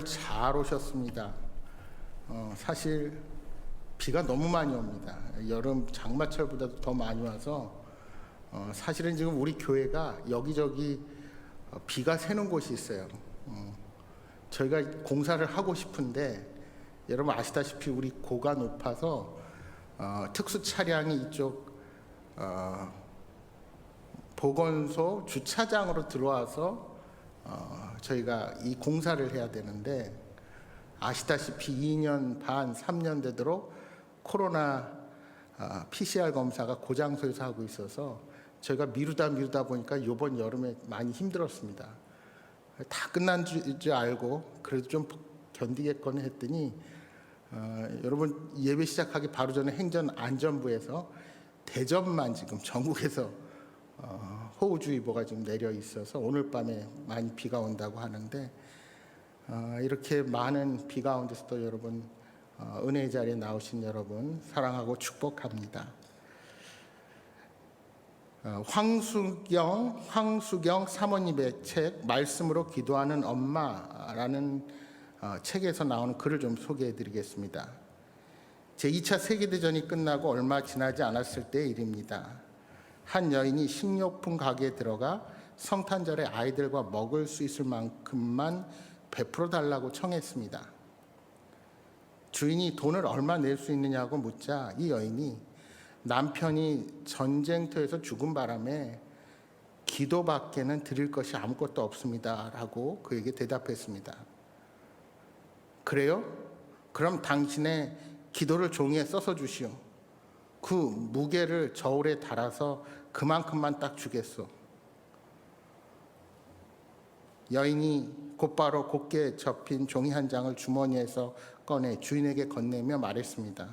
오늘 잘 오셨습니다. 사실 비가 너무 많이 옵니다. 여름 장마철보다도 더 많이 와서 사실은 지금 우리 교회가 여기저기 비가 새는 곳이 있어요. 저희가 공사를 하고 싶은데 여러분 아시다시피 우리 고가 높아서 특수 차량이 이쪽 보건소 주차장으로 들어와서 저희가 이 공사를 해야 되는데 아시다시피 2년 반, 3년 되도록 코로나 PCR 검사가 고장소에서 하고 있어서 저희가 미루다 보니까 이번 여름에 많이 힘들었습니다. 다 끝난 줄 알고 그래도 좀 견디겠거니 했더니 여러분 예배 시작하기 바로 전에 행정안전부에서 대전만 지금 전국에서 호우주의보가 지금 내려 있어서 오늘 밤에 많이 비가 온다고 하는데 이렇게 많은 비 가운데서도 여러분 은혜의 자리에 나오신 여러분 사랑하고 축복합니다. 황수경 사모님의 책 말씀으로 기도하는 엄마라는 책에서 나오는 글을 좀 소개해 드리겠습니다. 제2차 세계대전이 끝나고 얼마 지나지 않았을 때의 일입니다. 한 여인이 식료품 가게에 들어가 성탄절에 아이들과 먹을 수 있을 만큼만 베풀어 달라고 청했습니다. 주인이 돈을 얼마 낼 수 있느냐고 묻자 이 여인이 남편이 전쟁터에서 죽은 바람에 기도밖에는 드릴 것이 아무것도 없습니다 라고 그에게 대답했습니다. 그래요? 그럼 당신의 기도를 종이에 써서 주시오. 그 무게를 저울에 달아서 그만큼만 딱 주겠소. 여인이 곧바로 곱게 접힌 종이 한 장을 주머니에서 꺼내 주인에게 건네며 말했습니다.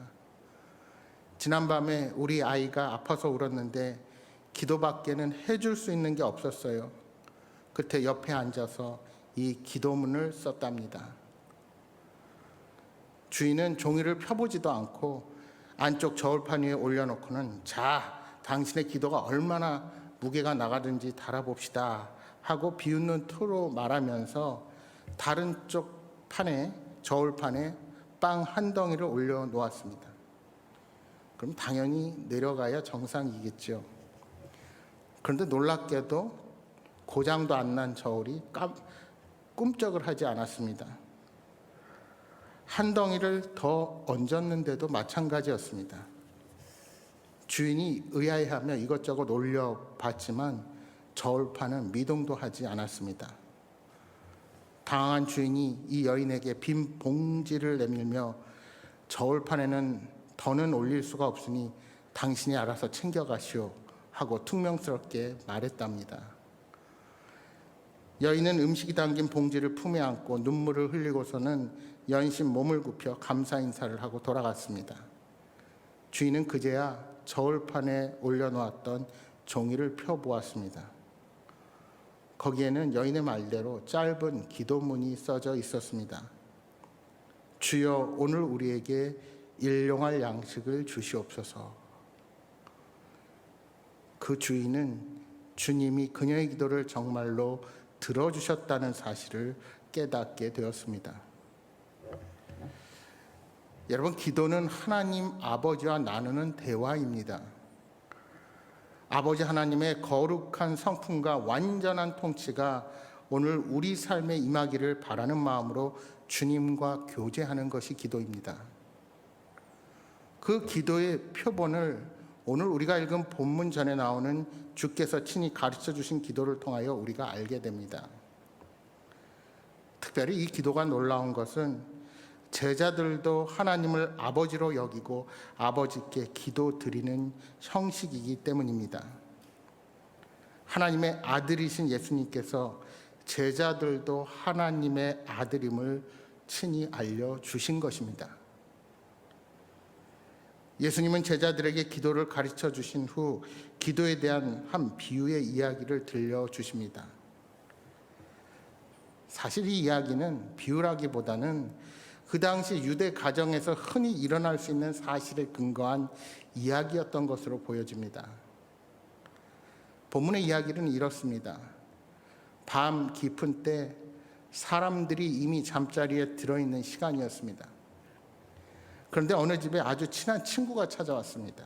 지난밤에 우리 아이가 아파서 울었는데 기도밖에는 해줄 수 있는 게 없었어요. 그때 옆에 앉아서 이 기도문을 썼답니다. 주인은 종이를 펴보지도 않고 안쪽 저울판 위에 올려놓고는 자, 당신의 기도가 얼마나 무게가 나가든지 달아봅시다 하고 비웃는 투로 말하면서 다른 쪽 판에 저울판에 빵 한 덩이를 올려놓았습니다. 그럼 당연히 내려가야 정상이겠죠. 그런데 놀랍게도 고장도 안 난 저울이 꿈쩍을 하지 않았습니다. 한 덩이를 더 얹었는데도 마찬가지였습니다. 주인이 의아해하며 이것저것 올려봤지만 저울판은 미동도 하지 않았습니다. 당황한 주인이 이 여인에게 빈 봉지를 내밀며 저울판에는 더는 올릴 수가 없으니 당신이 알아서 챙겨가시오 하고 퉁명스럽게 말했답니다. 여인은 음식이 담긴 봉지를 품에 안고 눈물을 흘리고서는 연신 몸을 굽혀 감사 인사를 하고 돌아갔습니다. 주인은 그제야 저울판에 올려놓았던 종이를 펴보았습니다. 거기에는 여인의 말대로 짧은 기도문이 써져 있었습니다. 주여 오늘 우리에게 일용할 양식을 주시옵소서. 그 주인은 주님이 그녀의 기도를 정말로 들어주셨다는 사실을 깨닫게 되었습니다. 여러분, 기도는 하나님 아버지와 나누는 대화입니다. 아버지 하나님의 거룩한 성품과 완전한 통치가 오늘 우리 삶에 임하기를 바라는 마음으로 주님과 교제하는 것이 기도입니다. 그 기도의 표본을 오늘 우리가 읽은 본문 전에 나오는 주께서 친히 가르쳐 주신 기도를 통하여 우리가 알게 됩니다. 특별히 이 기도가 놀라운 것은 제자들도 하나님을 아버지로 여기고 아버지께 기도 드리는 형식이기 때문입니다. 하나님의 아들이신 예수님께서 제자들도 하나님의 아들임을 친히 알려주신 것입니다. 예수님은 제자들에게 기도를 가르쳐 주신 후 기도에 대한 한 비유의 이야기를 들려주십니다. 사실 이 이야기는 비유라기보다는 그 당시 유대 가정에서 흔히 일어날 수 있는 사실에 근거한 이야기였던 것으로 보여집니다. 본문의 이야기는 이렇습니다. 밤 깊은 때 사람들이 이미 잠자리에 들어있는 시간이었습니다. 그런데 어느 집에 아주 친한 친구가 찾아왔습니다.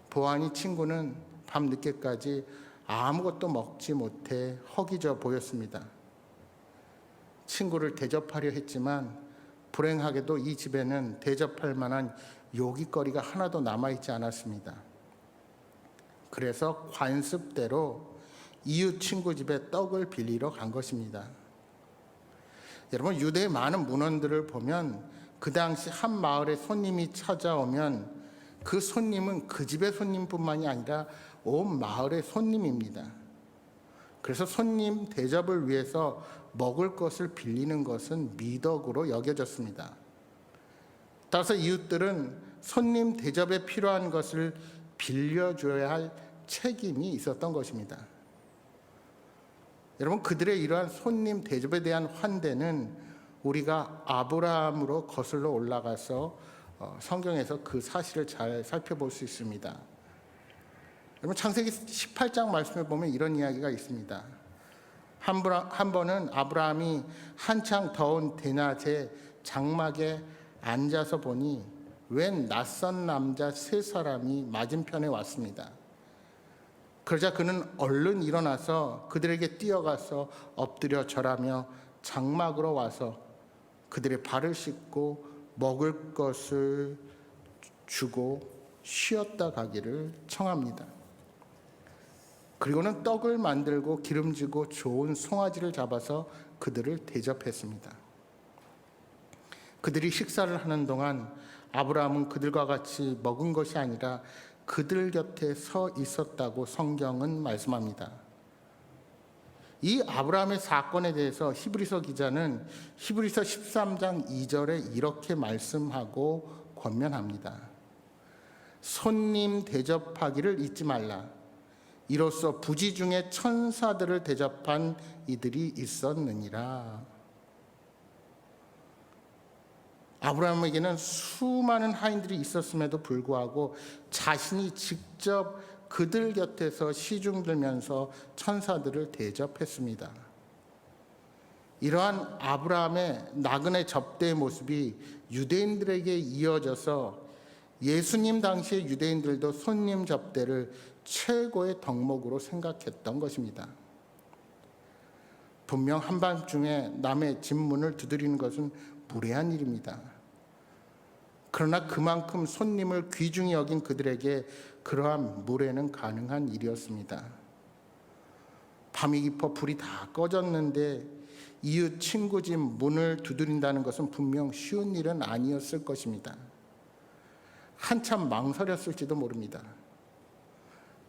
보아하니 친구는 밤늦게까지 아무것도 먹지 못해 허기져 보였습니다. 친구를 대접하려 했지만 불행하게도 이 집에는 대접할 만한 요깃거리가 하나도 남아있지 않았습니다. 그래서 관습대로 이웃 친구 집에 떡을 빌리러 간 것입니다. 여러분, 유대의 많은 문헌들을 보면 그 당시 한 마을에 손님이 찾아오면 그 손님은 그 집의 손님뿐만이 아니라 온 마을의 손님입니다. 그래서 손님 대접을 위해서 먹을 것을 빌리는 것은 미덕으로 여겨졌습니다. 따라서 이웃들은 손님 대접에 필요한 것을 빌려줘야 할 책임이 있었던 것입니다. 여러분, 그들의 이러한 손님 대접에 대한 환대는 우리가 아브라함으로 거슬러 올라가서 성경에서 그 사실을 잘 살펴볼 수 있습니다. 여러분, 창세기 18장 말씀에 보면 이런 이야기가 있습니다. 한 번은 아브라함이 한창 더운 대낮에 장막에 앉아서 보니 웬 낯선 남자 세 사람이 맞은편에 왔습니다. 그러자 그는 얼른 일어나서 그들에게 뛰어가서 엎드려 절하며 장막으로 와서 그들의 발을 씻고 먹을 것을 주고 쉬었다 가기를 청합니다. 그리고는 떡을 만들고 기름지고 좋은 송아지를 잡아서 그들을 대접했습니다. 그들이 식사를 하는 동안 아브라함은 그들과 같이 먹은 것이 아니라 그들 곁에 서 있었다고 성경은 말씀합니다. 이 아브라함의 사건에 대해서 히브리서 기자는 히브리서 13장 2절에 이렇게 말씀하고 권면합니다. 손님 대접하기를 잊지 말라. 이로써 부지 중에 천사들을 대접한 이들이 있었느니라. 아브라함에게는 수많은 하인들이 있었음에도 불구하고 자신이 직접 그들 곁에서 시중 들면서 천사들을 대접했습니다. 이러한 아브라함의 나그네 접대의 모습이 유대인들에게 이어져서 예수님 당시의 유대인들도 손님 접대를 최고의 덕목으로 생각했던 것입니다. 분명 한밤중에 남의 집 문을 두드리는 것은 무례한 일입니다. 그러나 그만큼 손님을 귀중히 여긴 그들에게 그러한 무례는 가능한 일이었습니다. 밤이 깊어 불이 다 꺼졌는데 이웃 친구 집 문을 두드린다는 것은 분명 쉬운 일은 아니었을 것입니다. 한참 망설였을지도 모릅니다.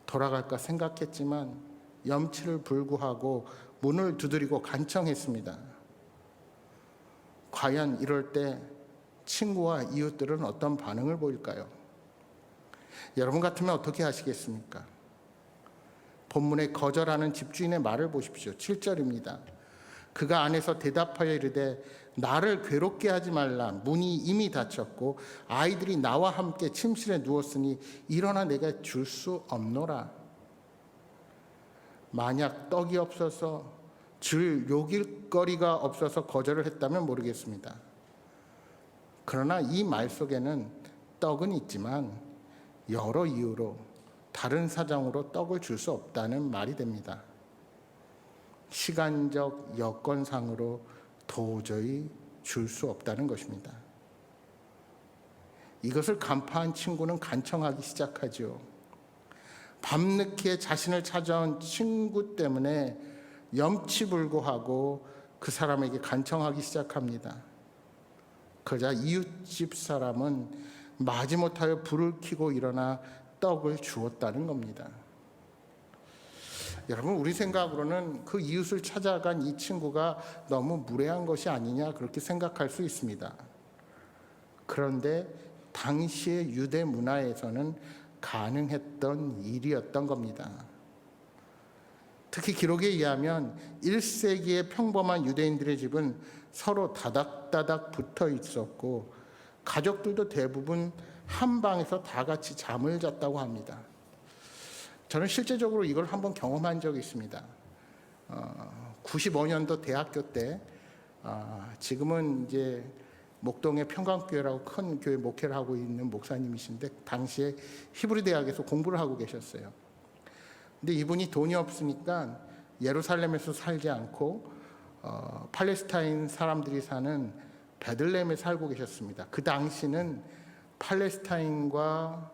돌아갈까 생각했지만 염치를 불구하고 문을 두드리고 간청했습니다. 과연 이럴 때 친구와 이웃들은 어떤 반응을 보일까요? 여러분 같으면 어떻게 하시겠습니까? 본문에 거절하는 집주인의 말을 보십시오. 7절입니다. 그가 안에서 대답하여 이르되 나를 괴롭게 하지 말라. 문이 이미 닫혔고 아이들이 나와 함께 침실에 누웠으니 일어나 내가 줄 수 없노라. 만약 떡이 없어서 줄 요길거리가 없어서 거절을 했다면 모르겠습니다. 그러나 이 말 속에는 떡은 있지만 여러 이유로 다른 사정으로 떡을 줄 수 없다는 말이 됩니다. 시간적 여건상으로 도저히 줄 수 없다는 것입니다. 이것을 간파한 친구는 간청하기 시작하죠. 밤늦게 자신을 찾아온 친구 때문에 염치불구하고 그 사람에게 간청하기 시작합니다. 그러자 이웃집 사람은 마지못하여 불을 켜고 일어나 떡을 주었다는 겁니다. 여러분, 우리 생각으로는 그 이웃을 찾아간 이 친구가 너무 무례한 것이 아니냐 그렇게 생각할 수 있습니다. 그런데 당시의 유대 문화에서는 가능했던 일이었던 겁니다. 특히 기록에 의하면 1세기의 평범한 유대인들의 집은 서로 다닥다닥 붙어 있었고 가족들도 대부분 한 방에서 다 같이 잠을 잤다고 합니다. 저는 실제적으로 이걸 한번 경험한 적이 있습니다. 95년도 대학교 때 지금은 이제 목동의 평강교회라고 큰 교회 목회를 하고 있는 목사님이신데 당시에 히브리 대학에서 공부를 하고 계셨어요. 근데 이분이 돈이 없으니까 예루살렘에서 살지 않고 팔레스타인 사람들이 사는 베들레헴에 살고 계셨습니다. 그 당시는 팔레스타인과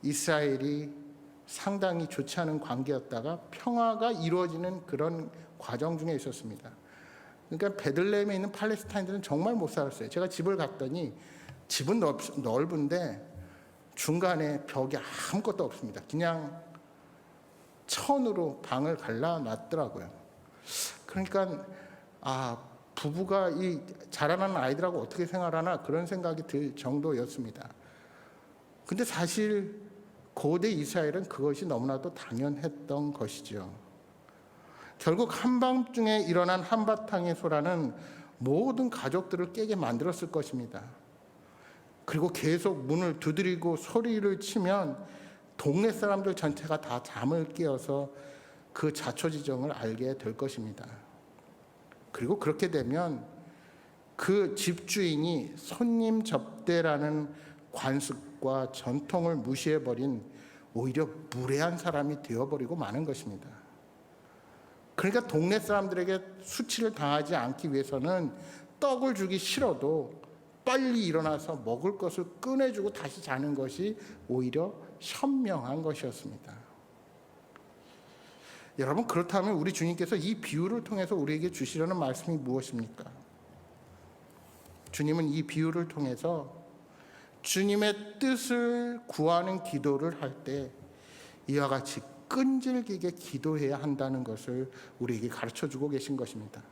이스라엘이 상당히 좋지 않은 관계였다가 평화가 이루어지는 그런 과정 중에 있었습니다. 그러니까 베들레헴에 있는 팔레스타인들은 정말 못 살았어요. 제가 집을 갔더니 집은 넓은데 중간에 벽이 아무것도 없습니다. 그냥 천으로 방을 갈라놨더라고요. 그러니까 부부가 이 자라나는 아이들하고 어떻게 생활하나 그런 생각이 들 정도였습니다. 근데 사실 고대 이스라엘은 그것이 너무나도 당연했던 것이죠. 결국 한밤중에 일어난 한바탕의 소라는 모든 가족들을 깨게 만들었을 것입니다. 그리고 계속 문을 두드리고 소리를 치면 동네 사람들 전체가 다 잠을 깨어서 그 자초지종을 알게 될 것입니다. 그리고 그렇게 되면 그 집주인이 손님 접대라는 관습과 전통을 무시해버린 오히려 무례한 사람이 되어버리고 마는 것입니다. 그러니까 동네 사람들에게 수치를 당하지 않기 위해서는 떡을 주기 싫어도 빨리 일어나서 먹을 것을 꺼내주고 다시 자는 것이 오히려 현명한 것이었습니다. 여러분, 그렇다면 우리 주님께서 이 비유를 통해서 우리에게 주시려는 말씀이 무엇입니까? 주님은 이 비유를 통해서 주님의 뜻을 구하는 기도를 할 때 이와 같이 끈질기게 기도해야 한다는 것을 우리에게 가르쳐주고 계신 것입니다.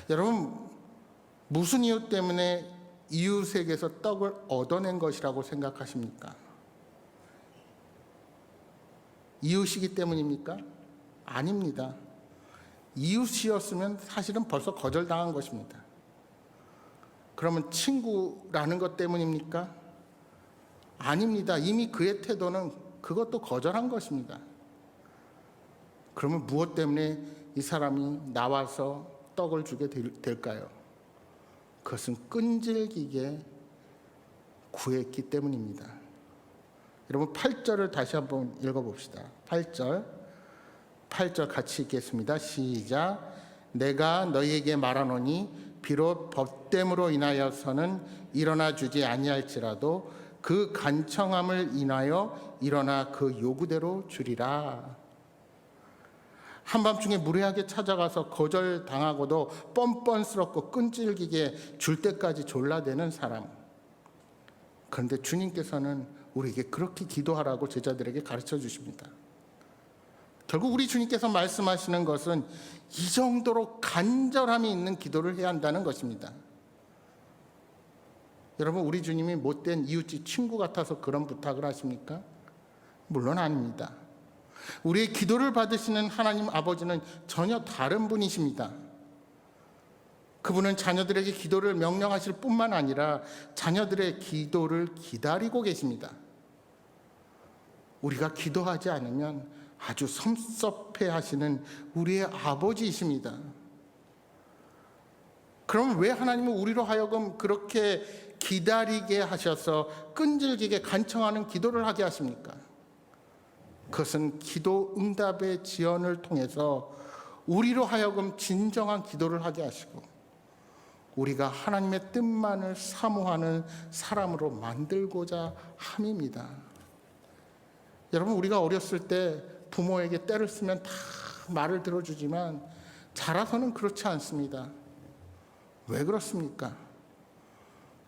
여러분, 무슨 이유 때문에 이웃에게서 떡을 얻어낸 것이라고 생각하십니까? 이웃이기 때문입니까? 아닙니다. 이웃이었으면 사실은 벌써 거절당한 것입니다. 그러면 친구라는 것 때문입니까? 아닙니다. 이미 그의 태도는 그것도 거절한 것입니다. 그러면 무엇 때문에 이 사람이 나와서 떡을 주게 될까요? 그것은 끈질기게 구했기 때문입니다. 여러분, 8절을 다시 한번 읽어봅시다. 8절 같이 읽겠습니다. 시작. 내가 너희에게 말하노니 비록 법됨으로 인하여서는 일어나 주지 아니할지라도 그 간청함을 인하여 일어나 그 요구대로 주리라. 한밤중에 무례하게 찾아가서 거절당하고도 뻔뻔스럽고 끈질기게 줄 때까지 졸라대는 사람. 그런데 주님께서는 우리에게 그렇게 기도하라고 제자들에게 가르쳐 주십니다. 결국 우리 주님께서 말씀하시는 것은 이 정도로 간절함이 있는 기도를 해야 한다는 것입니다. 여러분, 우리 주님이 못된 이웃집 친구 같아서 그런 부탁을 하십니까? 물론 아닙니다. 우리의 기도를 받으시는 하나님 아버지는 전혀 다른 분이십니다. 그분은 자녀들에게 기도를 명령하실 뿐만 아니라 자녀들의 기도를 기다리고 계십니다. 우리가 기도하지 않으면 아주 섭섭해 하시는 우리의 아버지이십니다. 그럼 왜 하나님은 우리로 하여금 그렇게 기다리게 하셔서 끈질기게 간청하는 기도를 하게 하십니까? 그것은 기도 응답의 지연을 통해서 우리로 하여금 진정한 기도를 하게 하시고 우리가 하나님의 뜻만을 사모하는 사람으로 만들고자 함입니다. 여러분, 우리가 어렸을 때 부모에게 때를 쓰면 다 말을 들어주지만 자라서는 그렇지 않습니다. 왜 그렇습니까?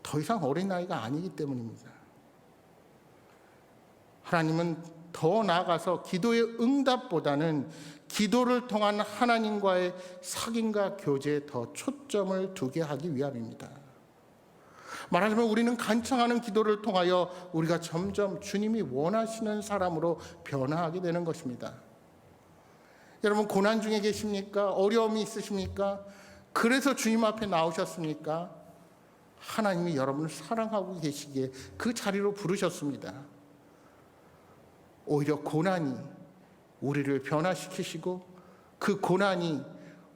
더 이상 어린아이가 아니기 때문입니다. 하나님은 더 나아가서 기도의 응답보다는 기도를 통한 하나님과의 사귐과 교제에 더 초점을 두게 하기 위함입니다. 말하자면 우리는 간청하는 기도를 통하여 우리가 점점 주님이 원하시는 사람으로 변화하게 되는 것입니다. 여러분, 고난 중에 계십니까? 어려움이 있으십니까? 그래서 주님 앞에 나오셨습니까? 하나님이 여러분을 사랑하고 계시기에 그 자리로 부르셨습니다. 오히려 고난이 우리를 변화시키시고 그 고난이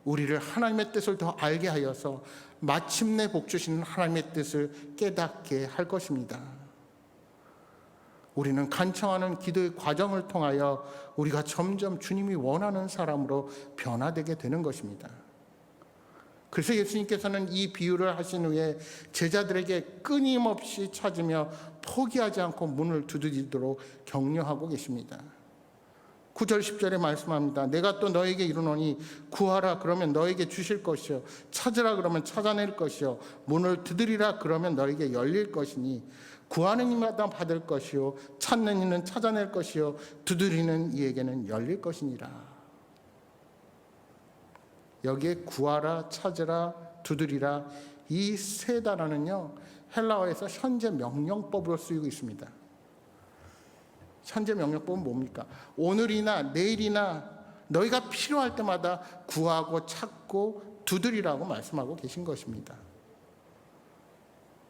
우리를 하나님의 뜻을 더 알게 하여서 마침내 복 주시는 하나님의 뜻을 깨닫게 할 것입니다. 우리는 간청하는 기도의 과정을 통하여 우리가 점점 주님이 원하는 사람으로 변화되게 되는 것입니다. 그래서 예수님께서는 이 비유를 하신 후에 제자들에게 끊임없이 찾으며 포기하지 않고 문을 두드리도록 격려하고 계십니다. 9절 10절에 말씀합니다. 내가 또 너에게 이르노니 구하라 그러면 너에게 주실 것이요 찾으라 그러면 찾아낼 것이요 문을 두드리라 그러면 너에게 열릴 것이니 구하는 이마다 받을 것이요 찾는 이는 찾아낼 것이요 두드리는 이에게는 열릴 것이니라. 여기에 구하라 찾으라 두드리라 이 세 단어는요 헬라어에서 현재 명령법으로 쓰이고 있습니다. 현재 명령법은 뭡니까? 오늘이나 내일이나 너희가 필요할 때마다 구하고 찾고 두드리라고 말씀하고 계신 것입니다.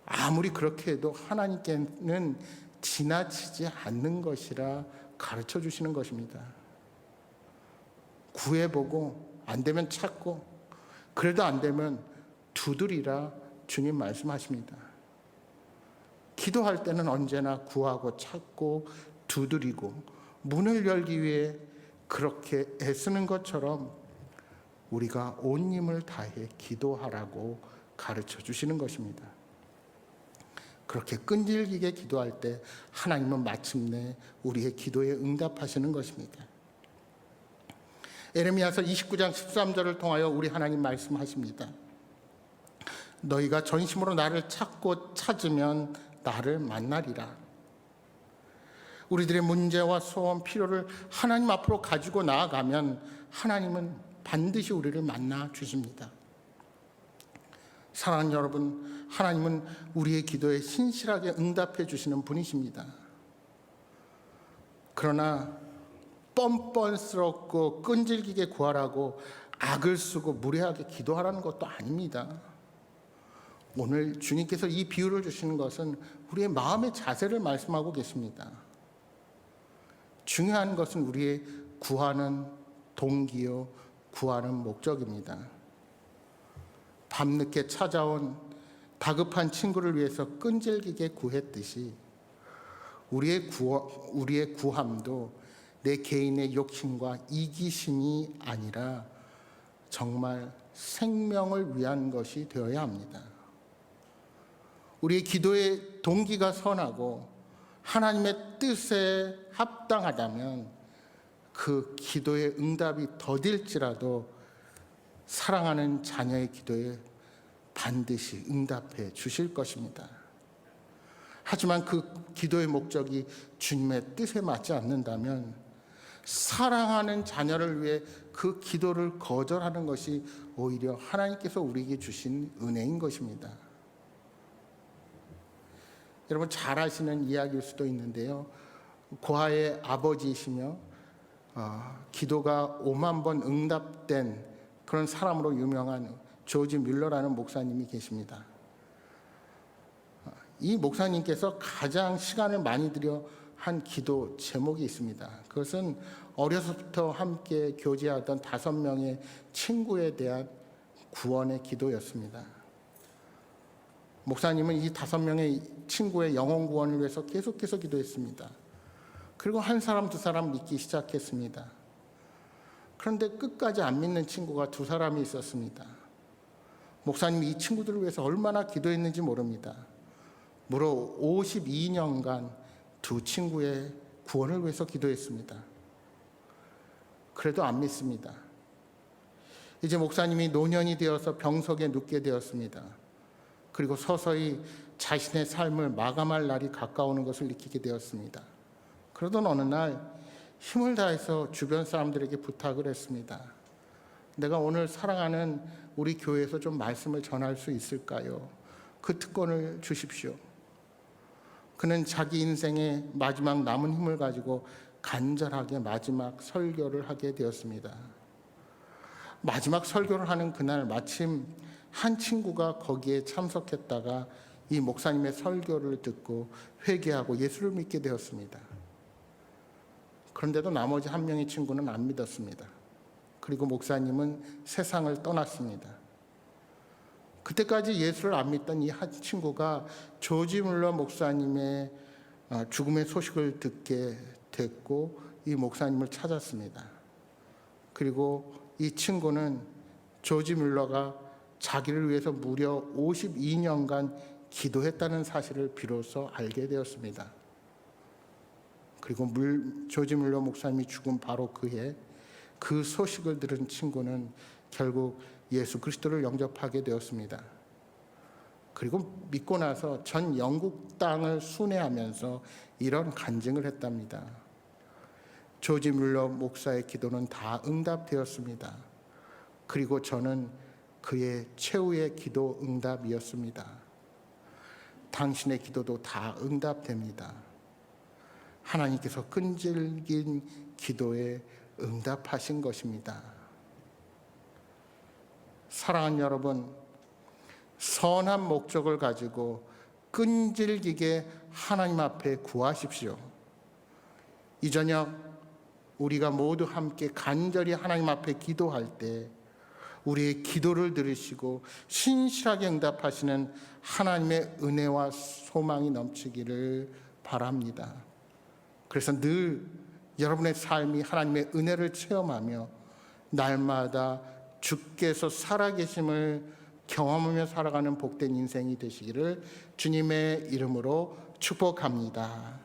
아무리 그렇게 해도 하나님께는 지나치지 않는 것이라 가르쳐 주시는 것입니다. 구해보고 안 되면 찾고 그래도 안 되면 두드리라 주님 말씀하십니다. 기도할 때는 언제나 구하고 찾고 두드리고 문을 열기 위해 그렇게 애쓰는 것처럼 우리가 온 힘을 다해 기도하라고 가르쳐 주시는 것입니다. 그렇게 끈질기게 기도할 때 하나님은 마침내 우리의 기도에 응답하시는 것입니다. 에레미야서 29장 13절을 통하여 우리 하나님 말씀하십니다. 너희가 전심으로 나를 찾고 찾으면 나를 만나리라. 우리들의 문제와 소원, 필요를 하나님 앞으로 가지고 나아가면 하나님은 반드시 우리를 만나 주십니다. 사랑하는 여러분, 하나님은 우리의 기도에 신실하게 응답해 주시는 분이십니다. 그러나 뻔뻔스럽고 끈질기게 구하라고 악을 쓰고 무례하게 기도하라는 것도 아닙니다. 오늘 주님께서 이 비유를 주시는 것은 우리의 마음의 자세를 말씀하고 계십니다. 중요한 것은 우리의 구하는 동기요, 구하는 목적입니다. 밤늦게 찾아온 다급한 친구를 위해서 끈질기게 구했듯이 우리의 구함도 내 개인의 욕심과 이기심이 아니라 정말 생명을 위한 것이 되어야 합니다. 우리의 기도의 동기가 선하고 하나님의 뜻에 합당하다면 그 기도의 응답이 더딜지라도 사랑하는 자녀의 기도에 반드시 응답해 주실 것입니다. 하지만 그 기도의 목적이 주님의 뜻에 맞지 않는다면 사랑하는 자녀를 위해 그 기도를 거절하는 것이 오히려 하나님께서 우리에게 주신 은혜인 것입니다. 여러분 잘 아시는 이야기일 수도 있는데요. 고아의 아버지이시며 기도가 5만 번 응답된 그런 사람으로 유명한 조지 뮬러라는 목사님이 계십니다. 이 목사님께서 가장 시간을 많이 들여 한 기도 제목이 있습니다. 그것은 어려서부터 함께 교제하던 5명의 친구에 대한 구원의 기도였습니다. 목사님은 이 5명의 친구의 영혼 구원을 위해서 계속해서 기도했습니다. 그리고 한 사람, 두 사람 믿기 시작했습니다. 그런데 끝까지 안 믿는 친구가 2사람이 있었습니다. 목사님이 이 친구들을 위해서 얼마나 기도했는지 모릅니다. 무려 52년간 2 친구의 구원을 위해서 기도했습니다. 그래도 안 믿습니다. 이제 목사님이 노년이 되어서 병석에 눕게 되었습니다. 그리고 서서히 자신의 삶을 마감할 날이 가까우는 것을 느끼게 되었습니다. 그러던 어느 날 힘을 다해서 주변 사람들에게 부탁을 했습니다. 내가 오늘 사랑하는 우리 교회에서 좀 말씀을 전할 수 있을까요? 그 특권을 주십시오. 그는 자기 인생의 마지막 남은 힘을 가지고 간절하게 마지막 설교를 하게 되었습니다. 마지막 설교를 하는 그날 마침 한 친구가 거기에 참석했다가 이 목사님의 설교를 듣고 회개하고 예수를 믿게 되었습니다. 그런데도 나머지 한 명의 친구는 안 믿었습니다. 그리고 목사님은 세상을 떠났습니다. 그때까지 예수를 안 믿던 이 한 친구가 조지 뮬러 목사님의 죽음의 소식을 듣게 됐고 이 목사님을 찾았습니다. 그리고 이 친구는 조지 뮬러가 자기를 위해서 무려 52년간 기도했다는 사실을 비로소 알게 되었습니다. 그리고 조지 뮬러 목사님이 죽은 바로 그해 그 소식을 들은 친구는 결국 예수 그리스도를 영접하게 되었습니다. 그리고 믿고 나서 전 영국 땅을 순회하면서 이런 간증을 했답니다. 조지 뮬러 목사의 기도는 다 응답되었습니다. 그리고 저는 그의 최후의 기도 응답이었습니다. 당신의 기도도 다 응답됩니다. 하나님께서 끈질긴 기도에 응답하신 것입니다. 사랑하는 여러분, 선한 목적을 가지고 끈질기게 하나님 앞에 구하십시오. 이 저녁 우리가 모두 함께 간절히 하나님 앞에 기도할 때 우리의 기도를 들으시고 신실하게 응답하시는 하나님의 은혜와 소망이 넘치기를 바랍니다. 그래서 늘 여러분의 삶이 하나님의 은혜를 체험하며 날마다 주께서 살아계심을 경험하며 살아가는 복된 인생이 되시기를 주님의 이름으로 축복합니다.